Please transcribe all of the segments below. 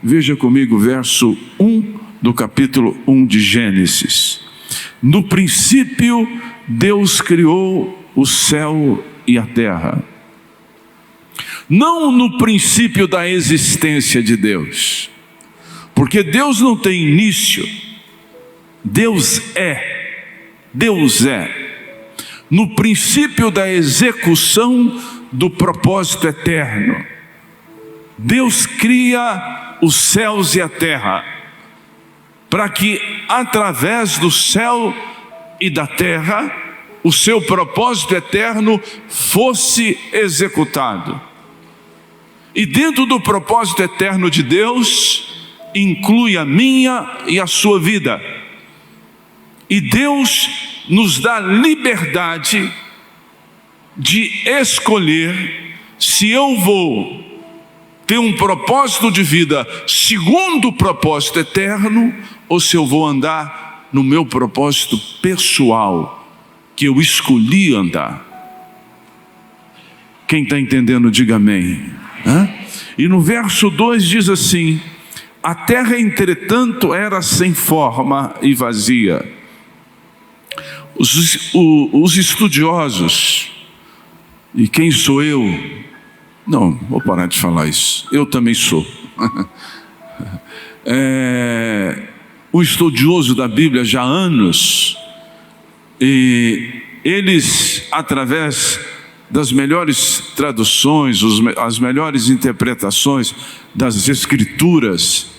Veja comigo o verso 1 do capítulo 1 de Gênesis. No princípio, Deus criou o céu e a terra. Não no princípio da existência de Deus, porque Deus não tem início, Deus é. No princípio da execução do propósito eterno, Deus cria os céus e a terra, para que através do céu e da terra, o seu propósito eterno fosse executado. E dentro do propósito eterno de Deus, inclui a minha e a sua vida. E Deus nos dá liberdade de escolher se eu vou ter um propósito de vida segundo o propósito eterno, ou se eu vou andar no meu propósito pessoal, que eu escolhi andar. Quem está entendendo, diga amém. E no verso 2 diz assim: a terra entretanto era sem forma e vazia. Os estudiosos, e quem sou eu? Não, vou parar de falar isso, eu também sou. Um estudioso da Bíblia já há anos, e eles, através das melhores traduções, as melhores interpretações das Escrituras,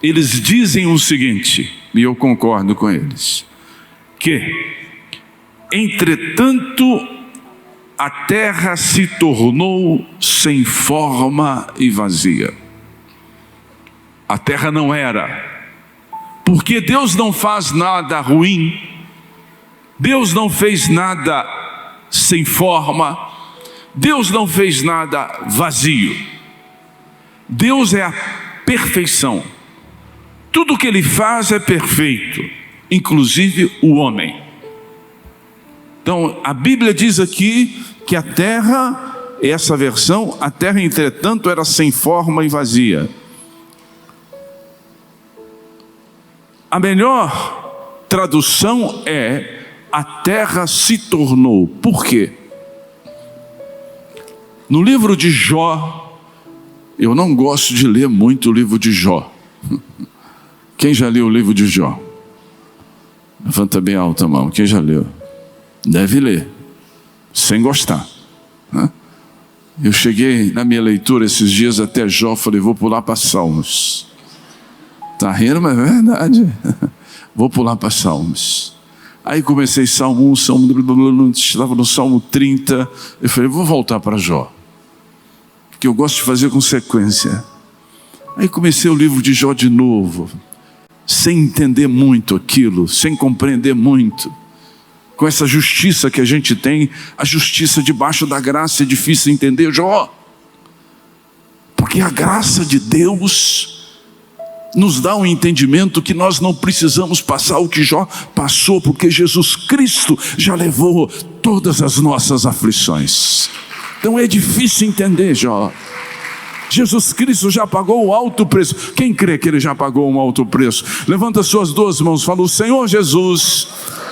eles dizem o seguinte, e eu concordo com eles, que, entretanto, a terra se tornou sem forma e vazia. A terra não era, porque Deus não faz nada ruim, Deus não fez nada sem forma, Deus não fez nada vazio. Deus é a perfeição. Tudo que Ele faz é perfeito, inclusive o homem. Então a Bíblia diz aqui que a terra, essa versão, a terra entretanto era sem forma e vazia. A melhor tradução é: a terra se tornou. Por quê? No livro de Jó, eu não gosto de ler muito o livro de Jó. Quem já leu o livro de Jó? Levanta bem alta a mão. Quem já leu? Deve ler, sem gostar. Eu cheguei na minha leitura esses dias até Jó, falei, vou pular para Salmos. Está rindo, mas é verdade. Vou pular para Salmos. Aí comecei Salmo 1, estava no Salmo 30. Eu falei, vou voltar para Jó, que eu gosto de fazer com sequência. Aí comecei o livro de Jó de novo, sem entender muito aquilo, sem compreender muito. Com essa justiça que a gente tem, a justiça debaixo da graça é difícil entender, Jó. Porque a graça de Deus nos dá um entendimento que nós não precisamos passar o que Jó passou, porque Jesus Cristo já levou todas as nossas aflições. Então é difícil entender, Jó. Jesus Cristo já pagou um alto preço. Quem crê que Ele já pagou um alto preço? Levanta suas duas mãos, fala: o Senhor Jesus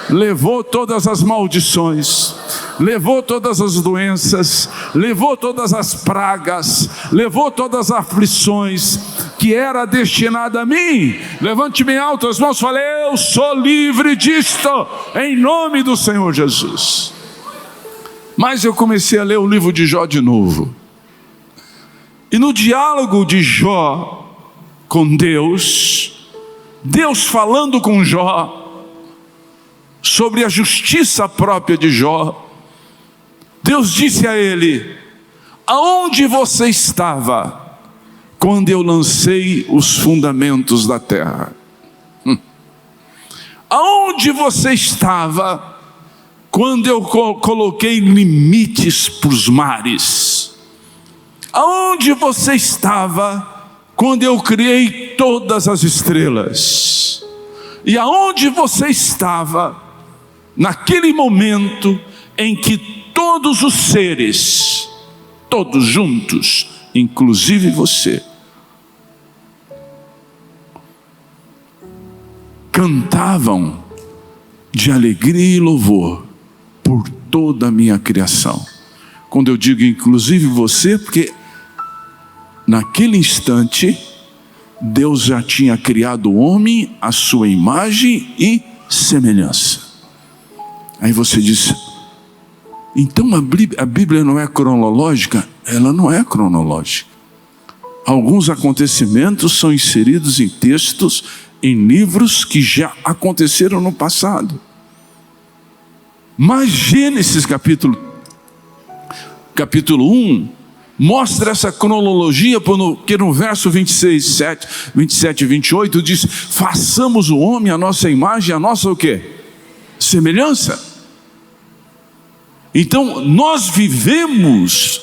levou todas as maldições, levou todas as doenças, levou todas as pragas, levou todas as aflições que era destinada a mim. Levante bem alto as mãos, fale: eu sou livre disto, em nome do Senhor Jesus. Mas eu comecei a ler o livro de Jó de novo, e no diálogo de Jó com Deus, Deus falando com Jó sobre a justiça própria de Jó, Deus disse a ele: aonde você estava quando eu lancei os fundamentos da terra? Aonde você estava quando eu coloquei limites para os mares? Aonde você estava quando eu criei todas as estrelas? E aonde você estava naquele momento em que todos os seres, todos juntos, inclusive você, cantavam de alegria e louvor por toda a minha criação. Quando eu digo inclusive você, porque naquele instante Deus já tinha criado o homem à sua imagem e semelhança. Aí você diz, então a Bíblia não é cronológica? Ela não é cronológica. Alguns acontecimentos são inseridos em textos, em livros que já aconteceram no passado. Mas Gênesis capítulo 1 mostra essa cronologia, porque no verso 27 e 28 diz, façamos o homem a nossa imagem, a nossa o quê? Semelhança. Então nós vivemos,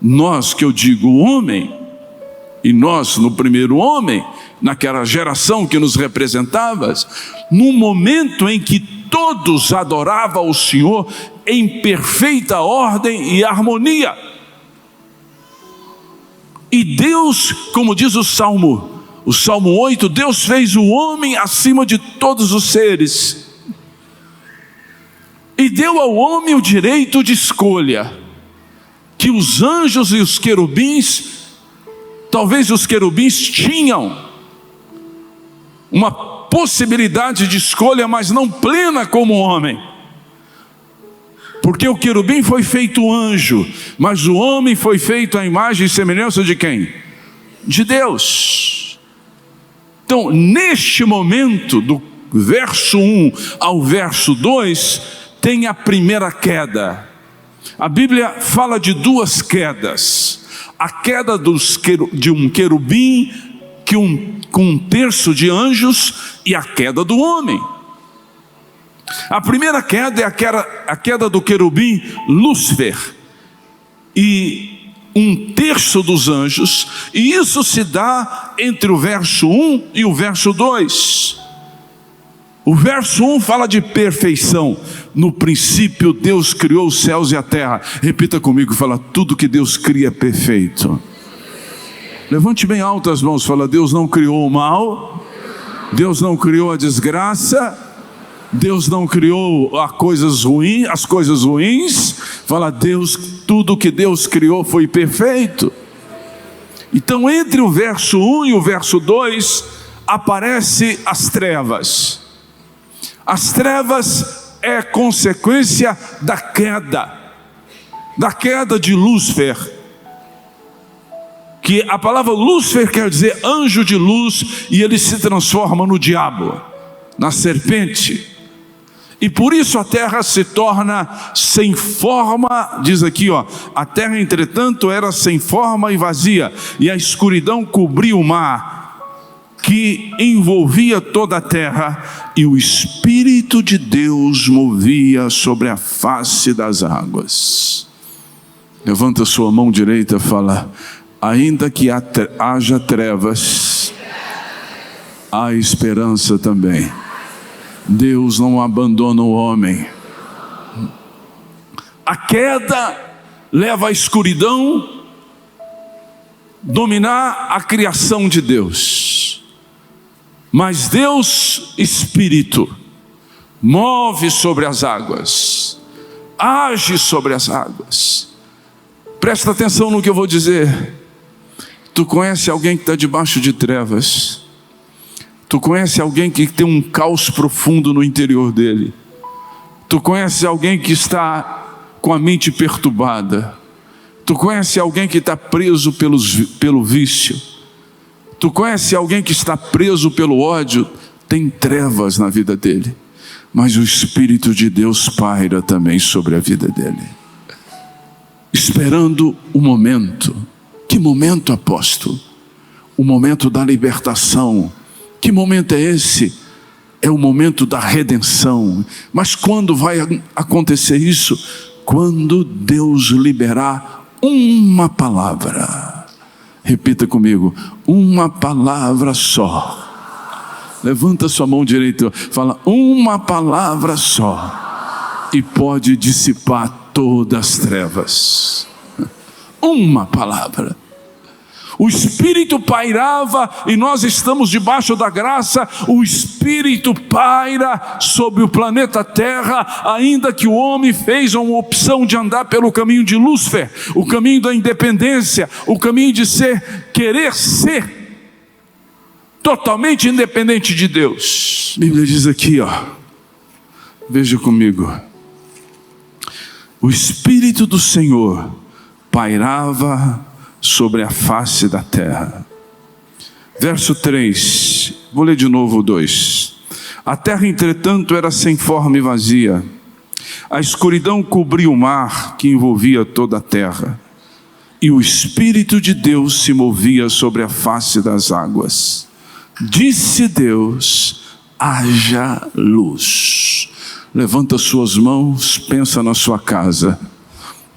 nós que eu digo o homem, e nós no primeiro homem, naquela geração que nos representava, num momento em que todos adoravam o Senhor em perfeita ordem e harmonia. E Deus, como diz o Salmo 8, Deus fez o homem acima de todos os seres. E deu ao homem o direito de escolha, que os anjos e os querubins, talvez os querubins tinham uma possibilidade de escolha, mas não plena como o homem. Porque o querubim foi feito anjo, mas o homem foi feito à imagem e semelhança de quem? De Deus. Então, neste momento, do verso 1 ao verso 2, tem a primeira queda. A Bíblia fala de duas quedas. A queda de um querubim com um terço de anjos e a queda do homem. A primeira queda é a queda do querubim Lúcifer e um terço dos anjos, e isso se dá entre o verso 1 e o verso 2. O verso 1 fala de perfeição. No princípio Deus criou os céus e a terra. Repita comigo, fala, tudo que Deus cria é perfeito. Levante bem alto as mãos, fala, Deus não criou o mal, Deus não criou a desgraça, Deus não criou as coisas ruins. Fala, Deus, tudo que Deus criou foi perfeito. Então entre o verso 1 e o verso 2 aparecem as trevas. As trevas é consequência da queda de Lúcifer, que a palavra Lúcifer quer dizer anjo de luz, e ele se transforma no diabo, na serpente. E por isso a terra se torna sem forma, diz aqui, a terra entretanto era sem forma e vazia, e a escuridão cobria o mar, que envolvia toda a terra, e o Espírito de Deus movia sobre a face das águas. Levanta sua mão direita e fala, ainda que haja trevas, há esperança também. Deus não abandona o homem. A queda leva a escuridão dominar a criação de Deus, mas Deus Espírito move sobre as águas, age sobre as águas. Presta atenção no que eu vou dizer. Tu conhece alguém que está debaixo de trevas? Tu conhece alguém que tem um caos profundo no interior dele? Tu conhece alguém que está com a mente perturbada? Tu conhece alguém que está preso pelo vício? Tu conhece alguém que está preso pelo ódio? Tem trevas na vida dele, mas o Espírito de Deus paira também sobre a vida dele, esperando o momento. Que momento, apóstolo? O momento da libertação. Que momento é esse? É o momento da redenção. Mas quando vai acontecer isso? Quando Deus liberar uma palavra. Repita comigo, uma palavra só. Levanta sua mão direita, fala, uma palavra só, e pode dissipar todas as trevas. Uma palavra. O Espírito pairava, e nós estamos debaixo da graça. O Espírito paira sobre o planeta Terra, ainda que o homem fez uma opção de andar pelo caminho de Lúcifer, o caminho da independência, o caminho de querer ser totalmente independente de Deus. A Bíblia diz aqui, veja comigo: o Espírito do Senhor pairava sobre a face da terra. Verso 3, vou ler de novo o 2. A terra, entretanto, era sem forma e vazia. A escuridão cobria o mar que envolvia toda a terra. E o Espírito de Deus se movia sobre a face das águas. Disse Deus: haja luz. Levanta suas mãos, pensa na sua casa,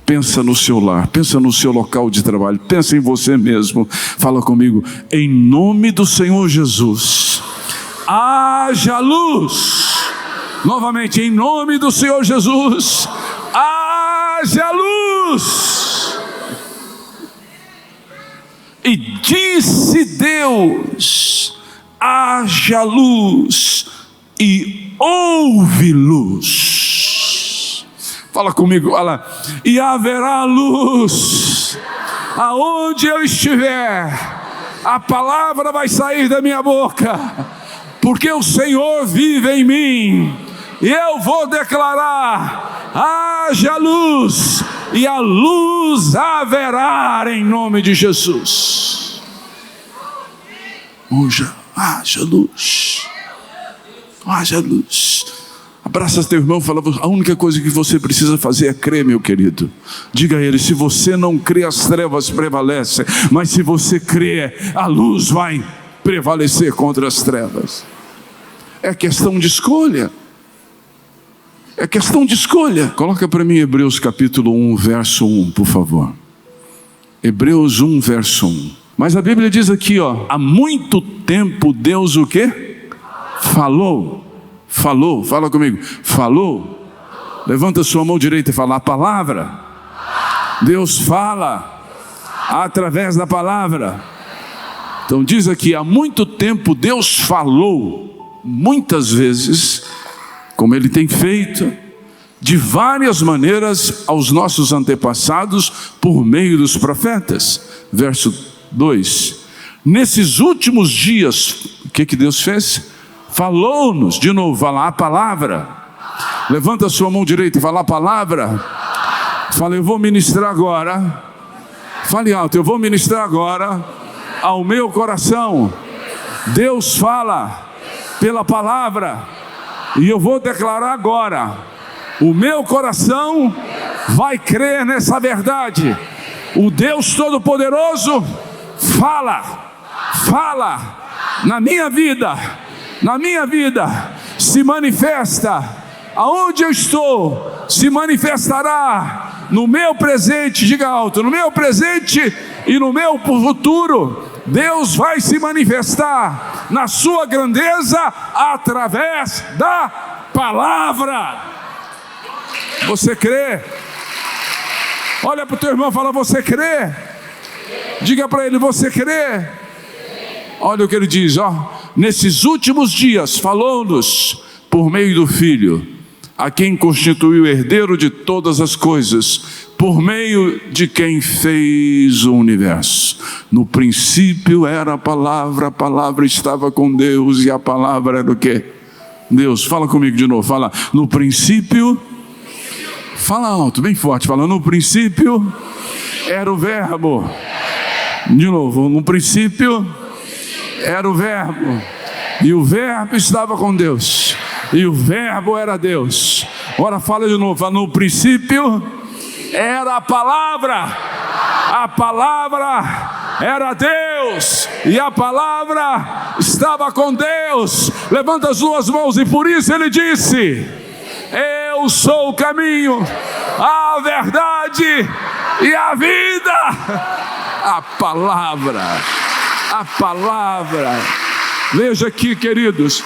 pensa no seu lar, pensa no seu local de trabalho, pensa em você mesmo. Fala comigo: em nome do Senhor Jesus, haja luz. Novamente, em nome do Senhor Jesus, haja luz. E disse Deus: haja luz, e houve luz. Fala comigo, fala: e haverá luz aonde eu estiver. A palavra vai sair da minha boca, porque o Senhor vive em mim. E eu vou declarar: haja luz, e a luz haverá em nome de Jesus. Haja luz. Haja luz. Abraça teu irmão e fala: a única coisa que você precisa fazer é crer, meu querido. Diga a ele: se você não crê, as trevas prevalecem, mas se você crê, a luz vai prevalecer contra as trevas. É questão de escolha. É questão de escolha. Coloca para mim Hebreus capítulo 1, verso 1, por favor. Hebreus 1, verso 1. Mas a Bíblia diz aqui, há muito tempo Deus o quê? Falou. Fala comigo. Falou. Levanta sua mão direita e fala: a palavra. Deus fala através da palavra. Então diz aqui: há muito tempo Deus falou, muitas vezes, como Ele tem feito, de várias maneiras aos nossos antepassados, por meio dos profetas. Verso 2: nesses últimos dias, o que Deus fez? Falou-nos, de novo, fala: a palavra. Levanta a sua mão direita e fala: a palavra. Fala: eu vou ministrar agora. Fale alto: eu vou ministrar agora ao meu coração. Deus fala pela palavra, e eu vou declarar agora: o meu coração vai crer nessa verdade. O Deus Todo-Poderoso fala na minha vida. Na minha vida se manifesta. Aonde eu estou, se manifestará no meu presente. Diga alto: no meu presente e no meu futuro. Deus vai se manifestar na sua grandeza através da palavra. Você crê? Olha para o teu irmão e fala: você crê? Diga para ele: você crê? Olha o que ele diz, nesses últimos dias falou-nos por meio do Filho, a quem constituiu herdeiro de todas as coisas, por meio de quem fez o universo. No princípio era a palavra estava com Deus, e a palavra era o quê? Deus. Fala comigo de novo, fala: no princípio. Fala alto, bem forte, fala: no princípio era o verbo. De novo: no princípio era o verbo, e o verbo estava com Deus, e o verbo era Deus. Agora fala de novo, fala: no princípio era a palavra era Deus, e a palavra estava com Deus. Levanta as duas mãos, e por isso ele disse: eu sou o caminho, a verdade e a vida. A palavra. Veja aqui, queridos,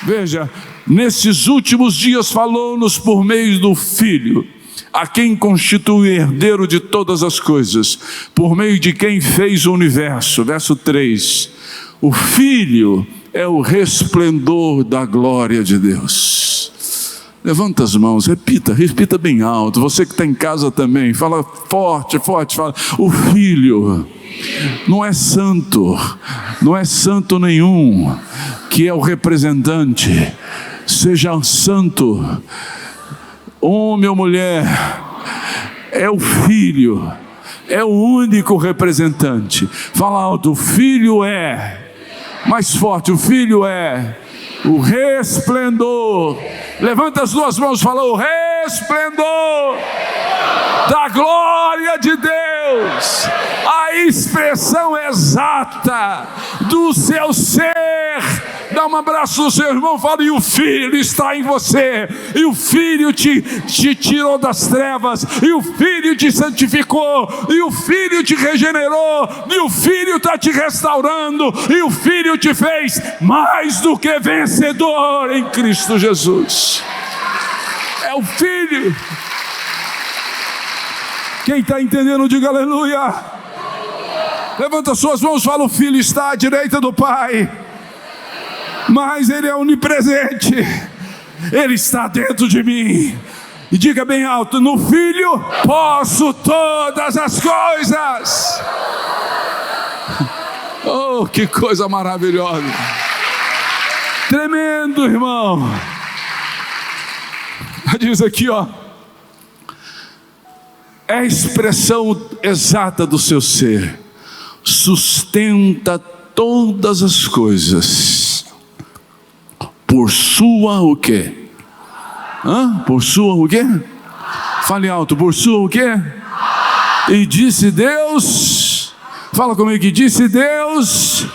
veja: nesses últimos dias falou-nos por meio do Filho, a quem constitui herdeiro de todas as coisas, por meio de quem fez o universo. Verso 3, o Filho é o resplendor da glória de Deus. Levanta as mãos, repita bem alto. Você que está em casa também, fala forte, fala: o Filho não é santo nenhum, que é o representante. Seja santo, homem ou mulher, é o Filho, é o único representante. Fala alto: o Filho é. Mais forte: o Filho é o resplendor. Levanta as duas mãos, fala: o resplendor da glória de Deus, a expressão exata do seu ser. Dá um abraço no seu irmão, fala: e o Filho está em você, e o Filho te tirou das trevas, e o Filho te santificou, e o Filho te regenerou, e o Filho está te restaurando, e o Filho te fez mais do que vencedor em Cristo Jesus. É o Filho. Quem está entendendo, diga aleluia. Levanta suas mãos, fala: o Filho está à direita do Pai, mas Ele é onipresente, Ele está dentro de mim. E diga bem alto: no Filho posso todas as coisas. Oh, que coisa maravilhosa. Tremendo, irmão. Diz aqui, ó, é a expressão exata do seu ser. Sustenta todas as coisas por sua o quê? Por sua o quê? Fale alto: por sua o quê? E disse Deus, fala comigo, que disse Deus: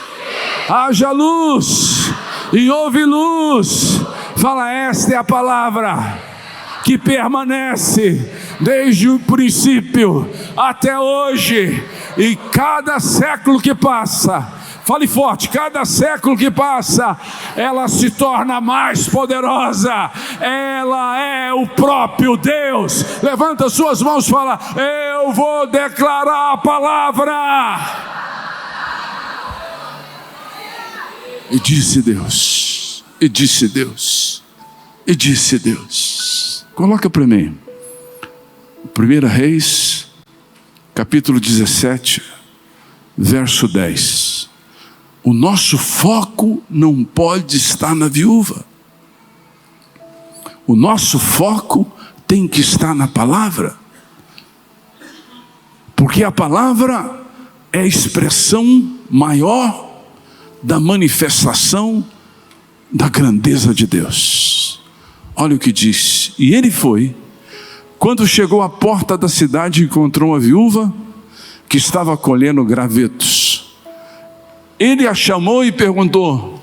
haja luz, e houve luz. Fala: esta é a palavra que permanece desde o princípio até hoje, e cada século que passa, fale forte, cada século que passa, ela se torna mais poderosa. Ela é o próprio Deus. Levanta suas mãos, fala: eu vou declarar a palavra. E disse Deus, e disse Deus, e disse Deus. Coloca para mim 1 Reis, capítulo 17, verso 10. O nosso foco não pode estar na viúva. O nosso foco tem que estar na palavra. Porque a palavra é a expressão maior da manifestação da grandeza de Deus. Olha o que diz: e ele foi, quando chegou à porta da cidade, encontrou uma viúva que estava colhendo gravetos. Ele a chamou e perguntou: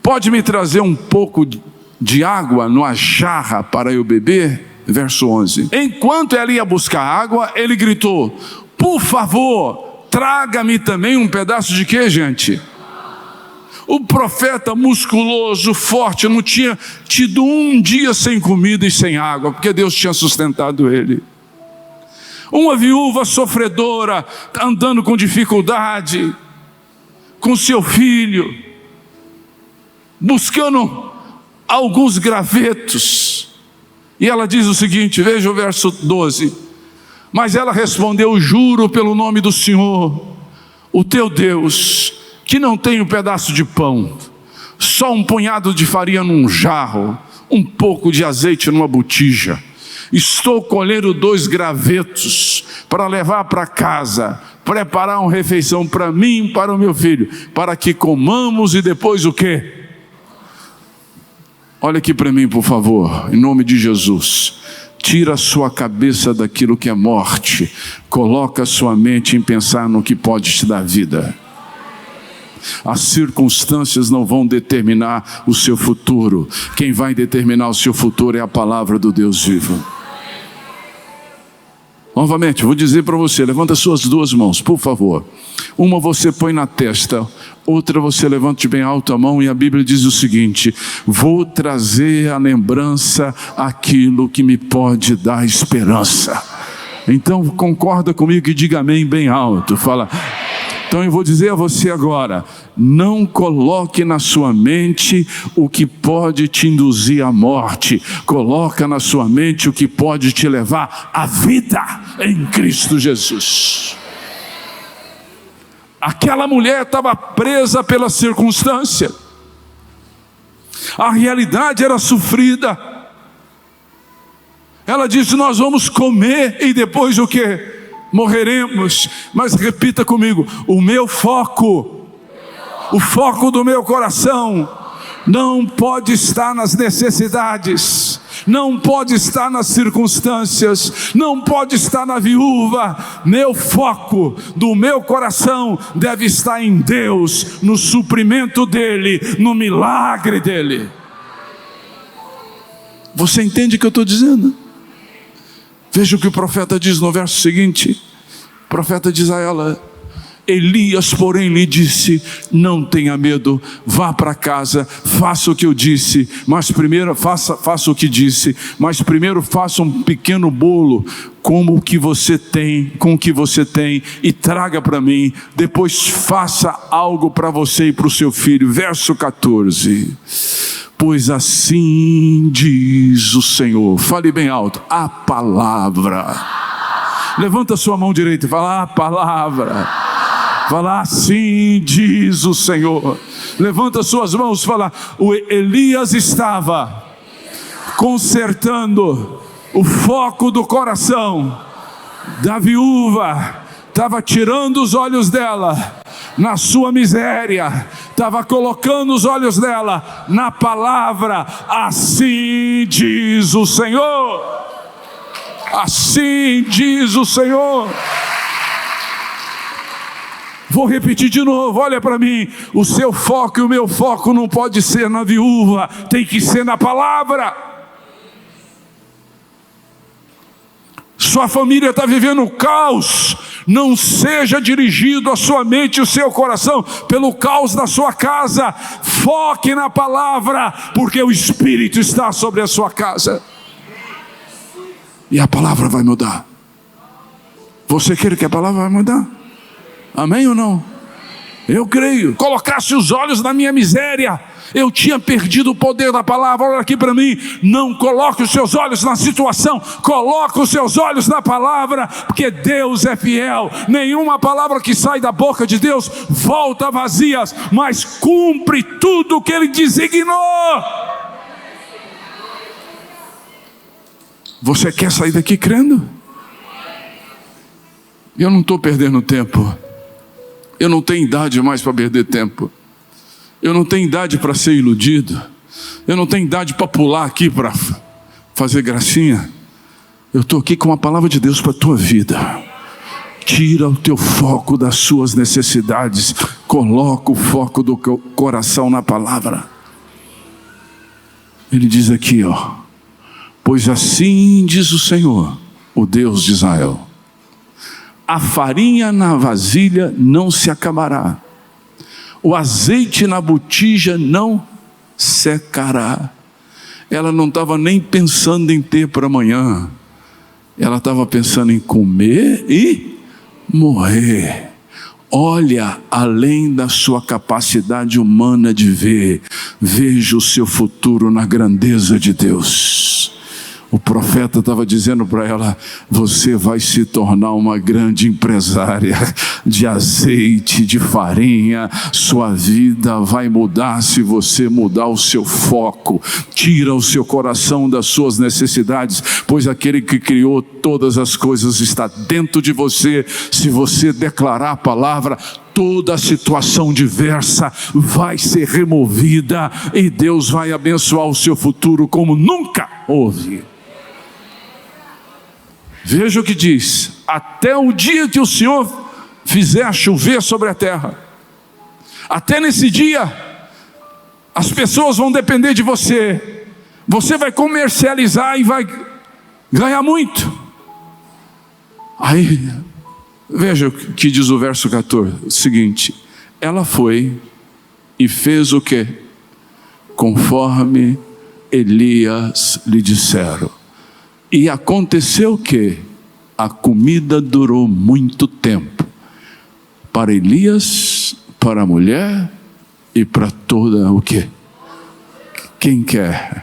pode me trazer um pouco de água numa jarra para eu beber? Verso 11. Enquanto ela ia buscar água, ele gritou: por favor, traga-me também um pedaço de quê, gente? O profeta musculoso, forte, não tinha tido um dia sem comida e sem água, porque Deus tinha sustentado ele. Uma viúva sofredora, andando com dificuldade, com seu filho, buscando alguns gravetos. E ela diz o seguinte, veja o verso 12. Mas ela respondeu: juro pelo nome do Senhor, o teu Deus, que não tem um pedaço de pão, só um punhado de farinha num jarro, um pouco de azeite numa botija. Estou colhendo 2 gravetos para levar para casa, preparar uma refeição para mim e para o meu filho, para que comamos e depois o quê? Olha aqui para mim, por favor, em nome de Jesus. Tira a sua cabeça daquilo que é morte, coloca a sua mente em pensar no que pode te dar vida. As circunstâncias não vão determinar o seu futuro. Quem vai determinar o seu futuro é a palavra do Deus vivo. Novamente, vou dizer para você, levanta suas duas mãos, por favor. Uma você põe na testa, outra você levante bem alto a mão, e a Bíblia diz o seguinte: vou trazer à lembrança aquilo que me pode dar esperança. Então concorda comigo e diga amém bem alto. Fala. Então eu vou dizer a você agora: não coloque na sua mente o que pode te induzir à morte. Coloca na sua mente o que pode te levar à vida em Cristo Jesus. Aquela mulher estava presa pela circunstância. A realidade era sofrida. Ela disse: nós vamos comer e depois o quê? Morreremos. Mas repita comigo: o meu foco, o foco do meu coração não pode estar nas necessidades, não pode estar nas circunstâncias, não pode estar na viúva. Meu foco do meu coração deve estar em Deus, no suprimento dEle, no milagre dEle. Você entende o que eu estou dizendo? Veja o que o profeta diz no verso seguinte. O profeta diz a ela: Elias, porém, lhe disse: não tenha medo, vá para casa, faça o que eu disse, mas primeiro faça o que disse, mas primeiro faça um pequeno bolo com o que você tem, e traga para mim. Depois faça algo para você e para o seu filho. Verso 14. Pois assim diz o Senhor. Fale bem alto: a palavra. Levanta a sua mão direita e fala: a palavra. Fala: assim diz o Senhor. Levanta suas mãos e fala: o Elias estava consertando o foco do coração da viúva, estava tirando os olhos dela na sua miséria, estava colocando os olhos dela na palavra. Assim diz o Senhor. Assim diz o Senhor. Vou repetir de novo, olha para mim. O seu foco e o meu foco não pode ser na viúva, tem que ser na palavra. Sua família está vivendo caos. Não seja dirigido a sua mente e o seu coração pelo caos da sua casa. Foque na palavra, porque o Espírito está sobre a sua casa. E a palavra vai mudar. Você quer que a palavra vai mudar? Amém ou não? Eu creio. Colocasse os olhos na minha miséria. Eu tinha perdido o poder da palavra. Olha aqui para mim. Não coloque os seus olhos na situação, coloque os seus olhos na palavra, porque Deus é fiel. Nenhuma palavra que sai da boca de Deus volta vazia, mas cumpre tudo o que Ele designou. Você quer sair daqui crendo? Eu não estou perdendo tempo. Eu não tenho idade mais para perder tempo. Eu não tenho idade para ser iludido. Eu não tenho idade para pular aqui para fazer gracinha. Eu estou aqui com a palavra de Deus para a tua vida. Tira o teu foco das suas necessidades. Coloca o foco do teu coração na palavra. Ele diz aqui, ó: pois assim diz o Senhor, o Deus de Israel: a farinha na vasilha não se acabará, o azeite na botija não secará. Ela não estava nem pensando em ter para amanhã, ela estava pensando em comer e morrer. Olha além da sua capacidade humana de ver. Veja o seu futuro na grandeza de Deus. O profeta estava dizendo para ela: você vai se tornar uma grande empresária de azeite, de farinha. Sua vida vai mudar se você mudar o seu foco. Tira o seu coração das suas necessidades, pois aquele que criou todas as coisas está dentro de você. Se você declarar a palavra, toda situação diversa vai ser removida e Deus vai abençoar o seu futuro como nunca houve. Veja o que diz: até o dia que o Senhor fizer chover sobre a terra, até nesse dia as pessoas vão depender de você. Você vai comercializar e vai ganhar muito. Aí, veja o que diz o verso 14, o seguinte: ela foi e fez o que? Conforme Elias lhe disseram. E aconteceu que a comida durou muito tempo, para Elias, para a mulher e para toda o quê? Quem quer?